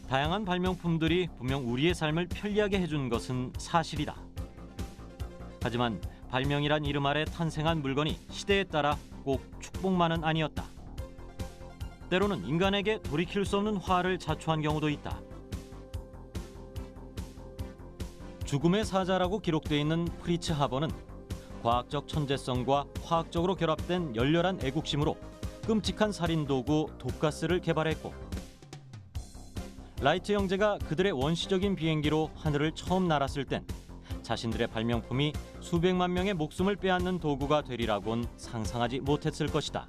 다양한 발명품들이 분명 우리의 삶을 편리하게 해준 것은 사실이다. 하지만 발명이란 이름 아래 탄생한 물건이 시대에 따라 꼭 축복만은 아니었다. 때로는 인간에게 돌이킬 수 없는 화를 자초한 경우도 있다. 죽음의 사자라고 기록되어 있는 프리츠 하버는 과학적 천재성과 화학적으로 결합된 열렬한 애국심으로 끔찍한 살인도구 독가스를 개발했고, 라이트 형제가 그들의 원시적인 비행기로 하늘을 처음 날았을 땐 자신들의 발명품이 수백만 명의 목숨을 빼앗는 도구가 되리라곤 상상하지 못했을 것이다.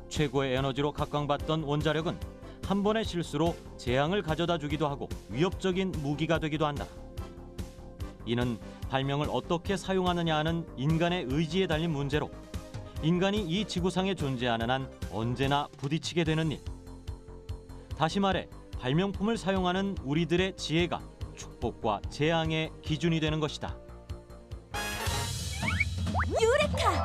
최고의 에너지로 각광받던 원자력은 한 번의 실수로 재앙을 가져다 주기도 하고 위협적인 무기가 되기도 한다. 이는 발명을 어떻게 사용하느냐 하는 인간의 의지에 달린 문제로 인간이 이 지구상에 존재하는 한 언제나 부딪히게 되는 일. 다시 말해 발명품을 사용하는 우리들의 지혜가 축복과 재앙의 기준이 되는 것이다. 유레카!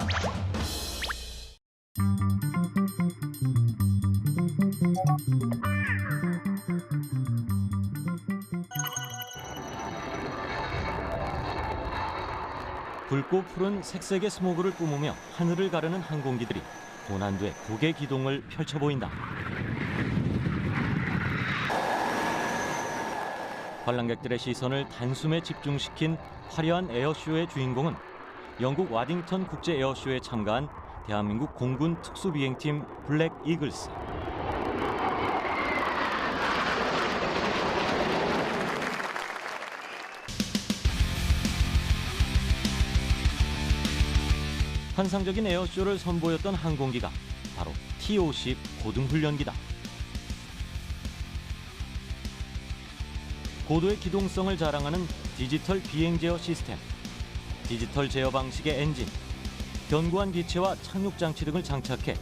붉고 푸른 색색의 스모그를 뿜으며 하늘을 가르는 항공기들이 고난도의 고개 기동을 펼쳐 보인다. 관람객들의 시선을 단숨에 집중시킨 화려한 에어쇼의 주인공은 영국 와딩턴 국제 에어쇼에 참가한 대한민국 공군 특수비행팀 블랙 이글스. 환상적인 에어쇼를 선보였던 항공기가 바로 T-50 고등훈련기다. 고도의 기동성을 자랑하는 디지털 비행 제어 시스템, 디지털 제어 방식의 엔진, 견고한 기체와 착륙 장치 등을 장착해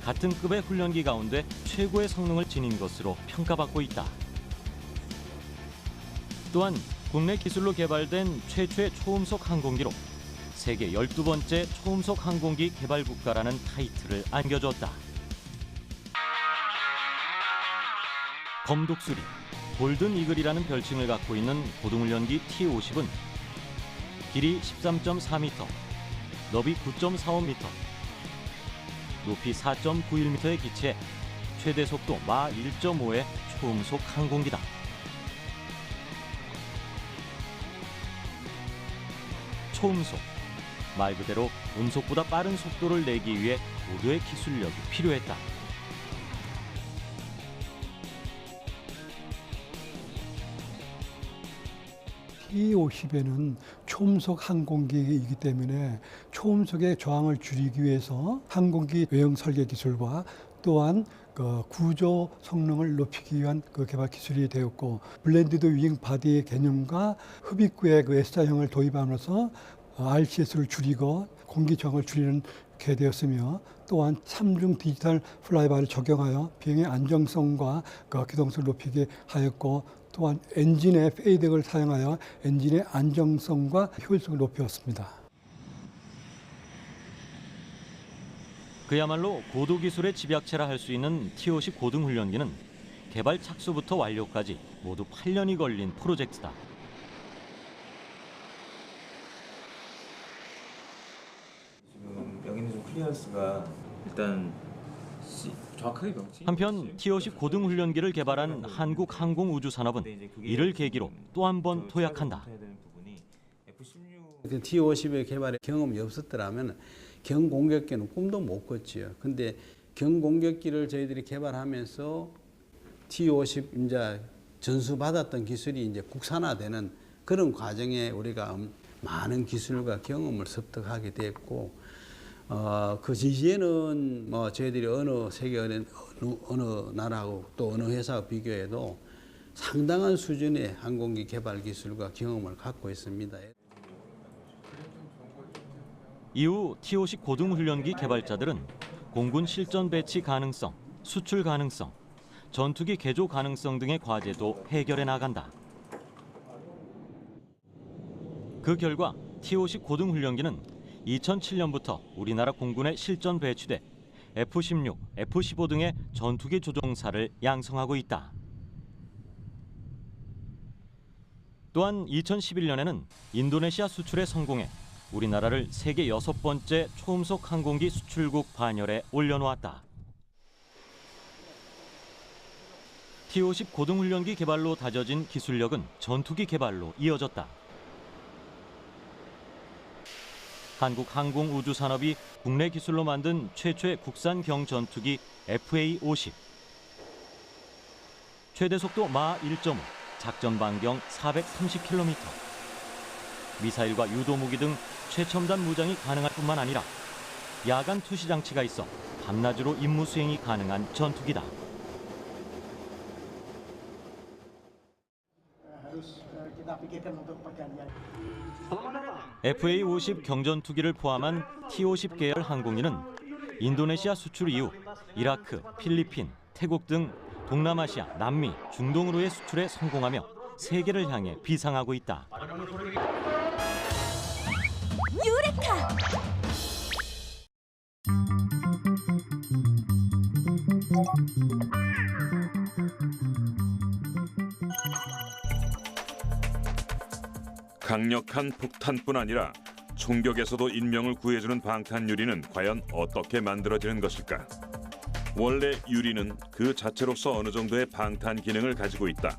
같은 급의 훈련기 가운데 최고의 성능을 지닌 것으로 평가받고 있다. 또한 국내 기술로 개발된 최초의 초음속 항공기로 세계 12번째 초음속 항공기 개발 국가라는 타이틀을 안겨줬다. 검독수리, 골든 이글이라는 별칭을 갖고 있는 고등훈련기 T-50은 길이 13.4m, 너비 9.45m, 높이 4.91m의 기체에 최대 속도 마 1.5의 초음속 항공기다. 초음속, 말 그대로 음속보다 빠른 속도를 내기 위해 고도의 기술력이 필요했다. T-50에는 초음속 항공기이기 때문에 초음속의 저항을 줄이기 위해서 항공기 외형 설계 기술과 또한 구조 성능을 높이기 위한 개발 기술이 되었고, 블렌디드 윙 바디 개념과 흡입구의 S자형을 도입함으로써 RCS를 줄이고 공기 저항을 줄이는 게 되었으며, 또한 3중 디지털 플라이바를 적용하여 비행의 안정성과 기동성을 높이게 하였고, 또한 엔진의 페이덱을 사용하여 엔진의 안정성과 효율성을 높였습니다. 그야말로 고도 기술의 집약체라 할 수 있는 T-50 고등훈련기는 개발 착수부터 완료까지 모두 8년이 걸린 프로젝트다. 지금 여기는 좀 클리어런스가 일단 정확하게 명칭. 한편 T-50 고등훈련기를 개발한 한국항공우주산업은 이를 계기로 또 한 번 도약한다. T-50의 개발에 경험이 없었더라면 경공격기는 꿈도 못 꿨지요. 근데 경공격기를 저희들이 개발하면서 T-50 이제 전수받았던 기술이 이제 국산화되는 그런 과정에 우리가 많은 기술과 경험을 습득하게 됐고, 그 이후에는 저희들이 세계 어느 나라하고 또 어느 회사와 비교해도 상당한 수준의 항공기 개발 기술과 경험을 갖고 있습니다. 이후 T-50 고등훈련기 개발자들은 공군 실전 배치 가능성, 수출 가능성, 전투기 개조 가능성 등의 과제도 해결해 나간다. 그 결과 T-50 고등훈련기는 2007년부터 우리나라 공군에 실전 배치돼 F-16, F-15 등의 전투기 조종사를 양성하고 있다. 또한 2011년에는 인도네시아 수출에 성공해 우리나라를 세계 6번째 초음속 항공기 수출국 반열에 올려놓았다. T-50 고등훈련기 개발로 다져진 기술력은 전투기 개발로 이어졌다. 한국항공우주산업이 국내 기술로 만든 최초의 국산 경전투기 FA-50. 최대 속도 마 1.5, 작전 반경 430km. 미사일과 유도무기 등 최첨단 무장이 가능할 뿐만 아니라 야간 투시 장치가 있어 밤낮으로 임무 수행이 가능한 전투기다. FA-50 경전투기를 포함한 T-50 계열 항공기는 인도네시아 수출 이후 이라크, 필리핀, 태국 등 동남아시아, 남미, 중동으로의 수출에 성공하며 세계를 향해 비상하고 있다. 유레카! 강력한 폭탄뿐 아니라 총격에서도 인명을 구해주는 방탄 유리는 과연 어떻게 만들어지는 것일까? 원래 유리는 그 자체로서 어느 정도의 방탄 기능을 가지고 있다.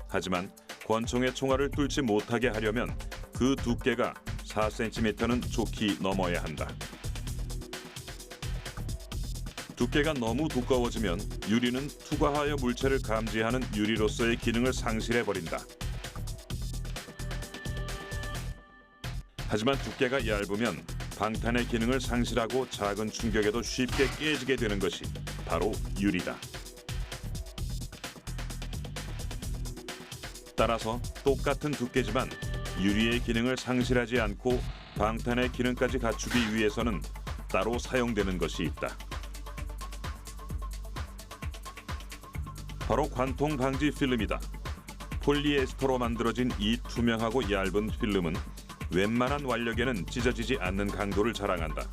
하지만 권총의 총알을 뚫지 못하게 하려면 그 두께가 4cm는 좋게 넘어야 한다. 두께가 너무 두꺼워지면 유리는 투과하여 물체를 감지하는 유리로서의 기능을 상실해버린다. 하지만 두께가 얇으면 방탄의 기능을 상실하고 작은 충격에도 쉽게 깨지게 되는 것이 바로 유리다. 따라서 똑같은 두께지만 유리의 기능을 상실하지 않고 방탄의 기능까지 갖추기 위해서는 따로 사용되는 것이 있다. 바로 관통 방지 필름이다. 폴리에스터로 만들어진 이 투명하고 얇은 필름은 웬만한 완력에는 찢어지지 않는 강도를 자랑한다.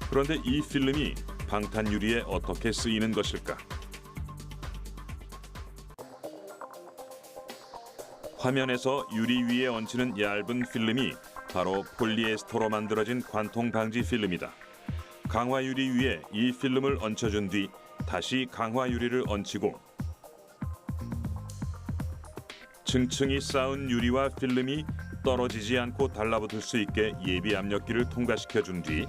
그런데 이 필름이 방탄 유리에 어떻게 쓰이는 것일까? 화면에서 유리 위에 얹히는 얇은 필름이 바로 폴리에스터로 만들어진 관통 방지 필름이다. 강화 유리 위에 이 필름을 얹혀준 뒤 다시 강화 유리를 얹히고 층층이 쌓은 유리와 필름이 떨어지지 않고 달라붙을 수 있게 예비 압력기를 통과시켜준 뒤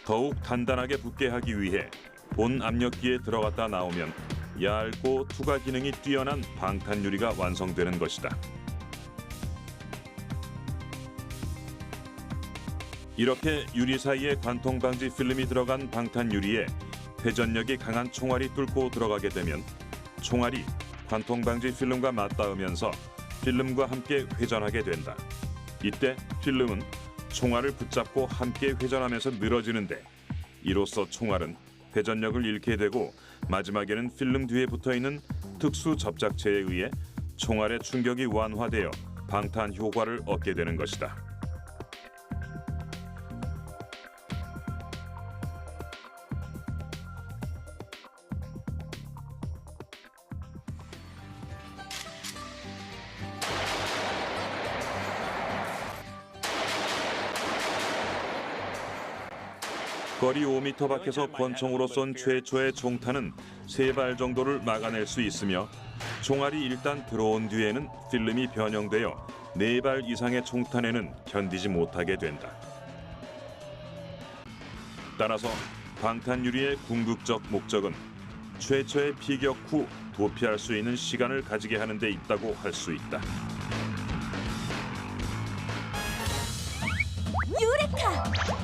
더욱 단단하게 붙게 하기 위해 본 압력기에 들어갔다 나오면 얇고 투과 기능이 뛰어난 방탄 유리가 완성되는 것이다. 이렇게 유리 사이에 관통 방지 필름이 들어간 방탄 유리에 회전력이 강한 총알이 뚫고 들어가게 되면 총알이 관통 방지 필름과 맞닿으면서 필름과 함께 회전하게 된다. 이때 필름은 총알을 붙잡고 함께 회전하면서 늘어지는데 이로써 총알은 회전력을 잃게 되고 마지막에는 필름 뒤에 붙어있는 특수 접착체에 의해 총알의 충격이 완화되어 방탄 효과를 얻게 되는 것이다. 거리 5m 밖에서 권총으로 쏜 최초의 총탄은 3발 정도를 막아낼 수 있으며 총알이 일단 들어온 뒤에는 필름이 변형되어 4발 이상의 총탄에는 견디지 못하게 된다. 따라서 방탄 유리의 궁극적 목적은 최초의 피격 후 도피할 수 있는 시간을 가지게 하는 데 있다고 할 수 있다. 유레카!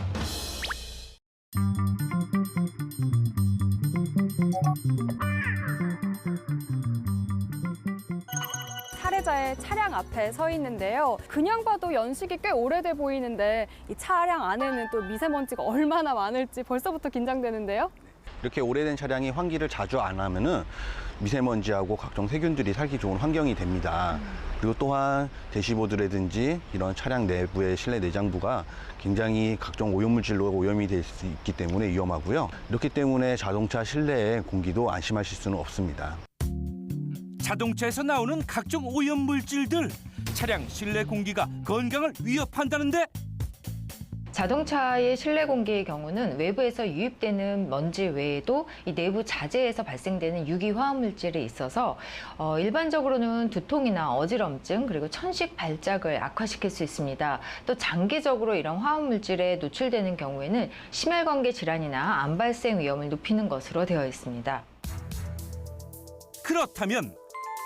살해자의 차량 앞에 서 있는데요. 그냥 봐도 연식이 꽤 오래돼 보이는데 이 차량 안에는 또 미세먼지가 얼마나 많을지 벌써부터 긴장되는데요. 이렇게 오래된 차량이 환기를 자주 안 하면은 미세먼지하고 각종 세균들이 살기 좋은 환경이 됩니다. 그리고 또한 대시보드라든지 이런 차량 내부의 실내 내장부가 굉장히 각종 오염물질로 오염이 될 수 있기 때문에 위험하고요. 이렇기 때문에 자동차 실내의 공기도 안심하실 수는 없습니다. 자동차에서 나오는 각종 오염물질들, 차량 실내 공기가 건강을 위협한다는데? 자동차의 실내 공기의 경우는 외부에서 유입되는 먼지 외에도 이 내부 자재에서 발생되는 유기 화합물질이 있어서 일반적으로는 두통이나 어지럼증 그리고 천식 발작을 악화시킬 수 있습니다. 또 장기적으로 이런 화합물질에 노출되는 경우에는 심혈관계 질환이나 암 발생 위험을 높이는 것으로 되어 있습니다. 그렇다면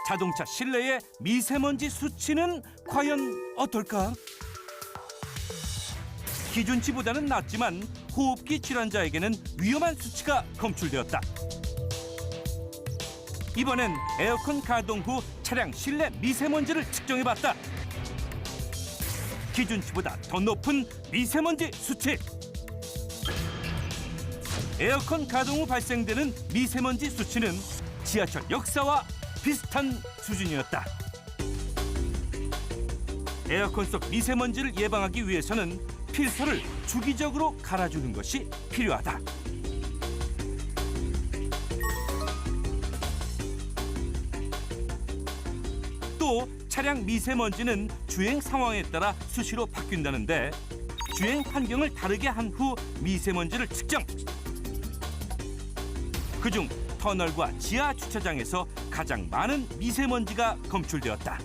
자동차 실내의 미세먼지 수치는 과연 어떨까? 기준치보다는 낮지만 호흡기 질환자에게는 위험한 수치가 검출되었다. 이번엔 에어컨 가동 후 차량 실내 미세먼지를 측정해봤다. 기준치보다 더 높은 미세먼지 수치. 에어컨 가동 후 발생되는 미세먼지 수치는 지하철 역사와 비슷한 수준이었다. 에어컨 속 미세먼지를 예방하기 위해서는 필터를 주기적으로 갈아주는 것이 필요하다. 또 차량 미세먼지는 주행 상황에 따라 수시로 바뀐다는데 주행 환경을 다르게 한 후 미세먼지를 측정. 그중 터널과 지하 주차장에서 가장 많은 미세먼지가 검출되었다.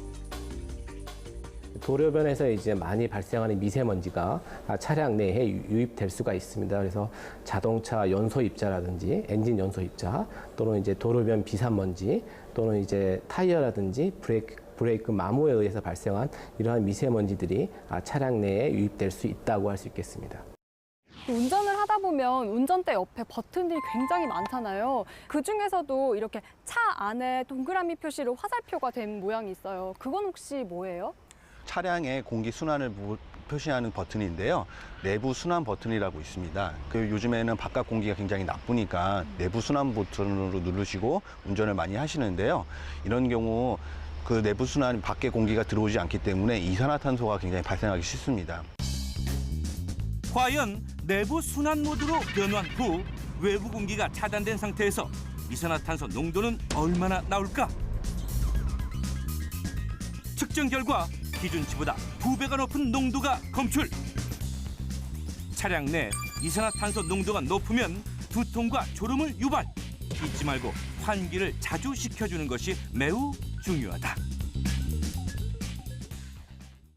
도로변에서 이제 많이 발생하는 미세먼지가 차량 내에 유입될 수가 있습니다. 그래서 자동차 연소 입자라든지 엔진 연소 입자 또는 이제 도로변 비산먼지 또는 이제 타이어라든지 브레이크 마모에 의해서 발생한 이러한 미세먼지들이 차량 내에 유입될 수 있다고 할 수 있겠습니다. 운전을 하다 보면 운전대 옆에 버튼들이 굉장히 많잖아요. 그중에서도 이렇게 차 안에 동그라미 표시로 화살표가 된 모양이 있어요. 그건 혹시 뭐예요? 차량의 공기 순환을 표시하는 버튼인데요. 내부 순환 버튼이라고 있습니다. 요즘에는 바깥 공기가 굉장히 나쁘니까 내부 순환 버튼으로 누르시고 운전을 많이 하시는데요. 이런 경우 그 내부 순환 밖에 공기가 들어오지 않기 때문에 이산화탄소가 굉장히 발생하기 쉽습니다. 과연 내부 순환 모드로 변환 후 외부 공기가 차단된 상태에서 이산화탄소 농도는 얼마나 나올까? 측정 결과 기준치보다 2배가 높은 농도가 검출. 차량 내 이산화탄소 농도가 높으면 두통과 졸음을 유발. 잊지 말고 환기를 자주 시켜주는 것이 매우 중요하다.